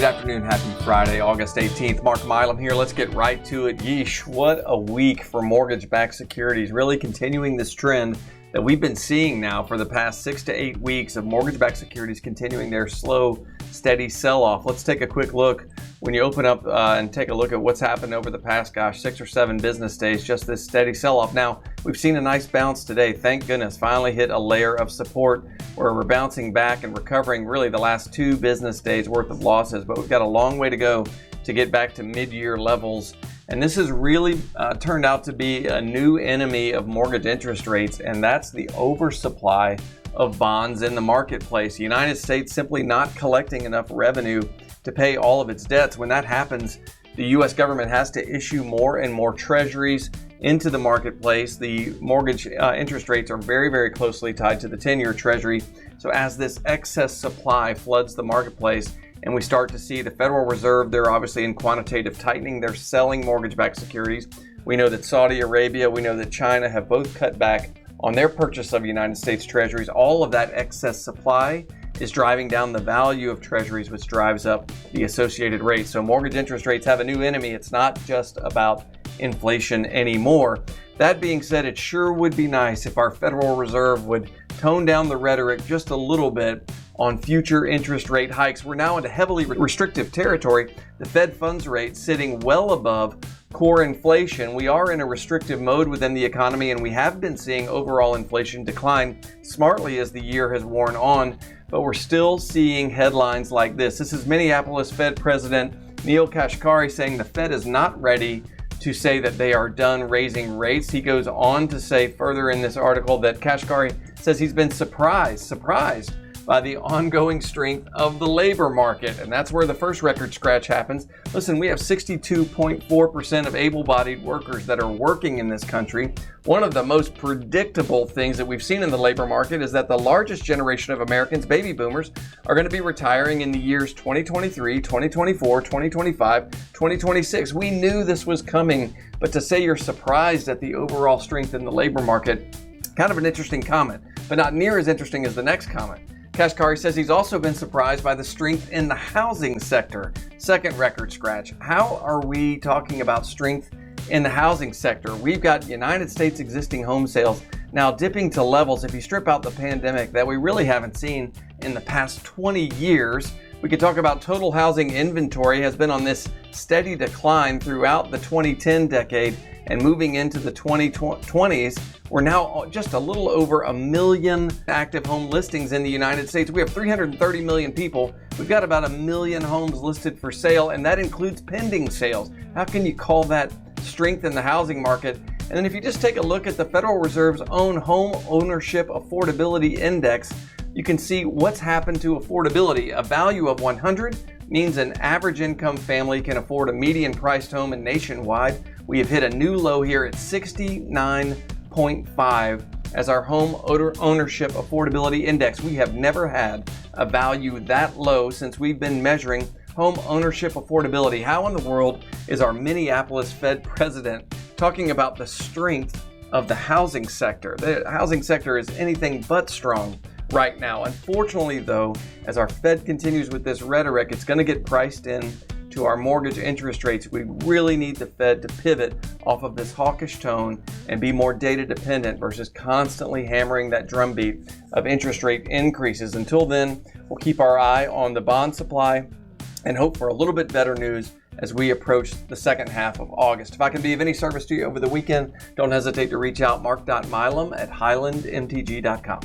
afternoon. Happy Friday, August 18th. Mark Milam here. Let's get right to it. Yeesh, what a week for mortgage-backed securities. Really continuing this trend that we've been seeing now for the past 6 to 8 weeks of mortgage-backed securities continuing their slow, steady sell-off. Let's take a quick look. When you open up and take a look at what's happened over the past, 6 or 7 business days, just this steady sell-off. Now, we've seen a nice bounce today. Thank goodness. Finally hit a layer of support where we're bouncing back and recovering really the last 2 business days worth of losses. But we've got a long way to go to get back to mid-year levels. And this has really turned out to be a new enemy of mortgage interest rates, and that's the oversupply of bonds in the marketplace. The United States simply not collecting enough revenue to pay all of its debts. When that happens, the U.S. government has to issue more and more treasuries into the marketplace. The mortgage interest rates are very, very closely tied to the 10-year treasury. So as this excess supply floods the marketplace, and we start to see the Federal Reserve, they're obviously in quantitative tightening. They're selling mortgage-backed securities. We know that Saudi Arabia, we know that China have both cut back on their purchase of United States treasuries. All of that excess supply is driving down the value of treasuries, which drives up the associated rates. So mortgage interest rates have a new enemy. It's not just about inflation anymore. That being said, it sure would be nice if our Federal Reserve would tone down the rhetoric just a little bit on future interest rate hikes. We're now into heavily restrictive territory. The Fed funds rate sitting well above core inflation. We are in a restrictive mode within the economy, and we have been seeing overall inflation decline smartly as the year has worn on, but we're still seeing headlines like this. This is Minneapolis Fed President Neel Kashkari saying the Fed is not ready to say that they are done raising rates. He goes on to say further in this article that Kashkari says he's been surprised by the ongoing strength of the labor market. And that's where the first record scratch happens. Listen, we have 62.4% of able-bodied workers that are working in this country. One of the most predictable things that we've seen in the labor market is that the largest generation of Americans, baby boomers, are going to be retiring in the years 2023, 2024, 2025, 2026. We knew this was coming, but to say you're surprised at the overall strength in the labor market, kind of an interesting comment, but not near as interesting as the next comment. Kashkari says he's also been surprised by the strength in the housing sector. Second record scratch. How are we talking about strength in the housing sector? We've got United States existing home sales now dipping to levels, if you strip out the pandemic, that we really haven't seen in the past 20 years. We could talk about total housing inventory has been on this steady decline throughout the 2010 decade, and moving into the 2020s, we're now just a little over 1 million active home listings in the United States. We have 330 million people. We've got about 1 million homes listed for sale, and that includes pending sales. How can you call that strength in the housing market? And then if you just take a look at the Federal Reserve's own home ownership affordability index, you can see what's happened to affordability. A value of 100 means an average income family can afford a median priced home, and nationwide, we have hit a new low here at 69.5 as our home ownership affordability index. We have never had a value that low since we've been measuring home ownership affordability. How in the world is our Minneapolis Fed president talking about the strength of the housing sector? The housing sector is anything but strong right now. Unfortunately, though, as our Fed continues with this rhetoric, it's going to get priced in to our mortgage interest rates. We really need the Fed to pivot off of this hawkish tone and be more data dependent versus constantly hammering that drumbeat of interest rate increases. Until then, we'll keep our eye on the bond supply and hope for a little bit better news as we approach the second half of August. If I can be of any service to you over the weekend, don't hesitate to reach out, mark.milam@highlandmtg.com.